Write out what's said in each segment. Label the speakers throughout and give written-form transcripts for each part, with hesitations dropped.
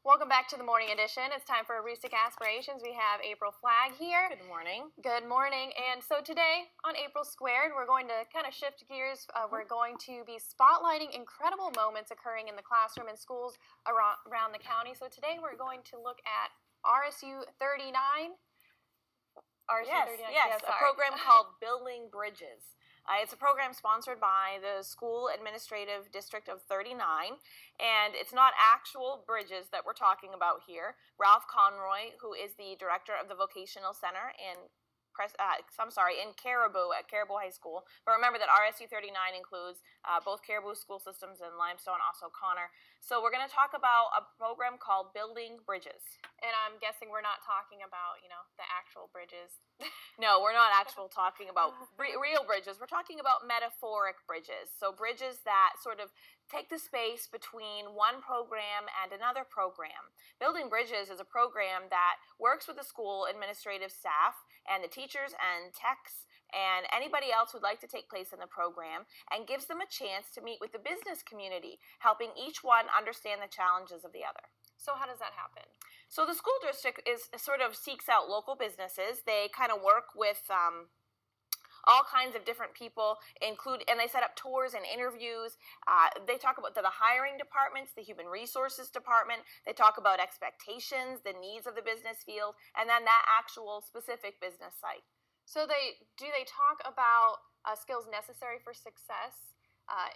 Speaker 1: Welcome back to the morning edition. It's time for Aroostook Aspirations. We have April Flagg here.
Speaker 2: Good morning.
Speaker 1: Good morning. And so today on April Squared, we're going to kind of shift gears. We're going to be spotlighting incredible moments occurring in the classroom and schools around the county. So today we're going to look at RSU 39.
Speaker 2: Yes, a program called Building Bridges. It's a program sponsored by the School Administrative District of 39, and it's not actual bridges that we're talking about here. Ralph Conroy, who is the director of the Vocational Center in Caribou at Caribou High School. But remember that RSU 39 includes both Caribou school systems and Limestone, also Connor. So we're going to talk about a program called Building Bridges.
Speaker 1: And I'm guessing we're not talking about, the actual bridges.
Speaker 2: No, we're not talking about real bridges. We're talking about metaphoric bridges. So bridges that sort of take the space between one program and another program. Building Bridges is a program that works with the school administrative staff and the teachers and techs and anybody else who'd like to take place in the program, and gives them a chance to meet with the business community, helping each one understand the challenges of the other.
Speaker 1: So how does that happen?
Speaker 2: So the school district seeks out local businesses. They kind of work with all kinds of different people, and they set up tours and interviews. They talk about the hiring departments, the human resources department. They talk about expectations, the needs of the business field, and then that actual specific business site.
Speaker 1: So do they talk about skills necessary for success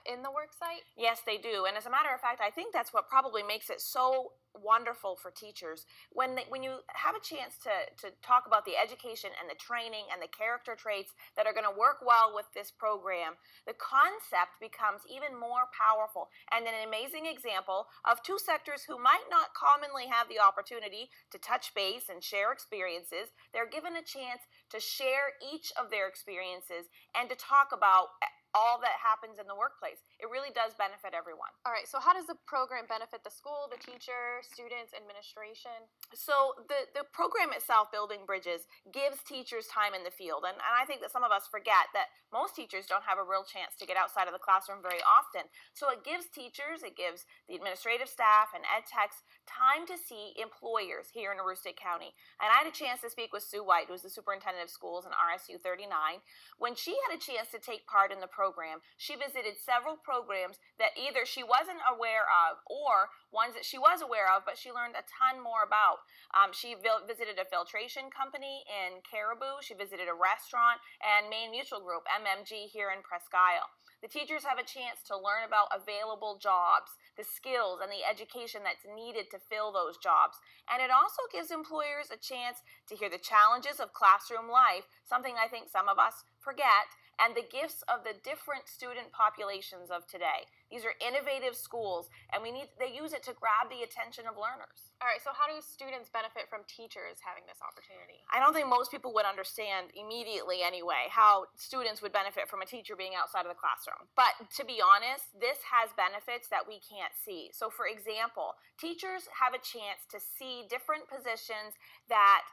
Speaker 1: in the work site?
Speaker 2: Yes, they do. And as a matter of fact, I think that's what probably makes it so wonderful for teachers. When you have a chance to talk about the education and the training and the character traits that are going to work well with this program, the concept becomes even more powerful and an amazing example of two sectors who might not commonly have the opportunity to touch base and share experiences. They're given a chance to share each of their experiences and to talk about all that happens in the workplace. It really does benefit everyone.
Speaker 1: All right, so how does the program benefit the school, the teacher, students, administration?
Speaker 2: So the program itself, Building Bridges, gives teachers time in the field. And I think that some of us forget that most teachers don't have a real chance to get outside of the classroom very often. So it gives teachers, it gives the administrative staff and ed techs time to see employers here in Aroostook County. And I had a chance to speak with Sue White, who's the superintendent of schools in RSU 39. When she had a chance to take part in the program, she visited several programs that either she wasn't aware of or ones that she was aware of, but she learned a ton more about. She visited a filtration company in Caribou. She visited a restaurant and Maine Mutual Group, MMG, here in Presque Isle. The teachers have a chance to learn about available jobs, the skills and the education that's needed to fill those jobs. And it also gives employers a chance to hear the challenges of classroom life, something I think some of us forget, and the gifts of the different student populations of today. These are innovative schools, and they use it to grab the attention of learners.
Speaker 1: All right, so how do students benefit from teachers having this opportunity?
Speaker 2: I don't think most people would understand immediately anyway how students would benefit from a teacher being outside of the classroom. But to be honest, this has benefits that we can't see. So for example, teachers have a chance to see different positions that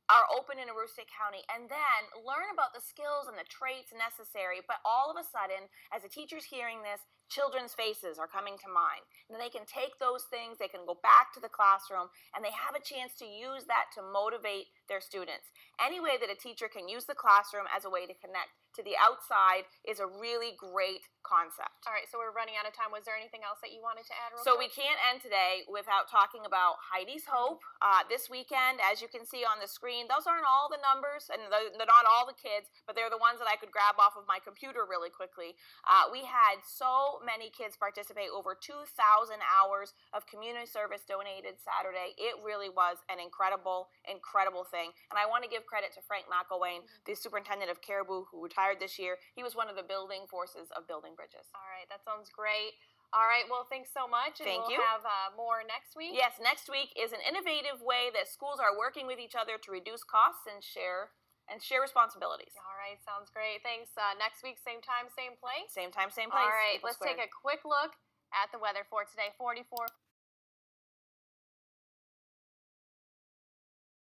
Speaker 2: are open in Aroostook County, and then learn about the skills and the traits necessary. But all of a sudden, as a teacher's hearing this, children's faces are coming to mind. And they can take those things, they can go back to the classroom, and they have a chance to use that to motivate their students. Any way that a teacher can use the classroom as a way to connect to the outside is a really great concept.
Speaker 1: All right, so we're running out of time. Was there anything else that you wanted to add real
Speaker 2: So
Speaker 1: quick?
Speaker 2: we can't end today without talking about Heidi's Hope. This weekend, as you can see on the screen, those aren't all the numbers, and they're not all the kids, but they're the ones that I could grab off of my computer really quickly. We had so many kids participate, over 2,000 hours of community service donated Saturday. It really was an incredible, incredible thing. And I want to give credit to Frank McElwain, the superintendent of Caribou, who retired this year. He was one of the building forces of Building Bridges.
Speaker 1: All right, that sounds great. All right, well, thanks so much. And
Speaker 2: Thank you.
Speaker 1: We'll have more next week.
Speaker 2: Yes, next week is an innovative way that schools are working with each other to reduce costs and share responsibilities.
Speaker 1: All right, sounds great. Thanks. Next week, same time, same place.
Speaker 2: Same time, same place.
Speaker 1: All right, let's take a quick look at the weather for today. 44.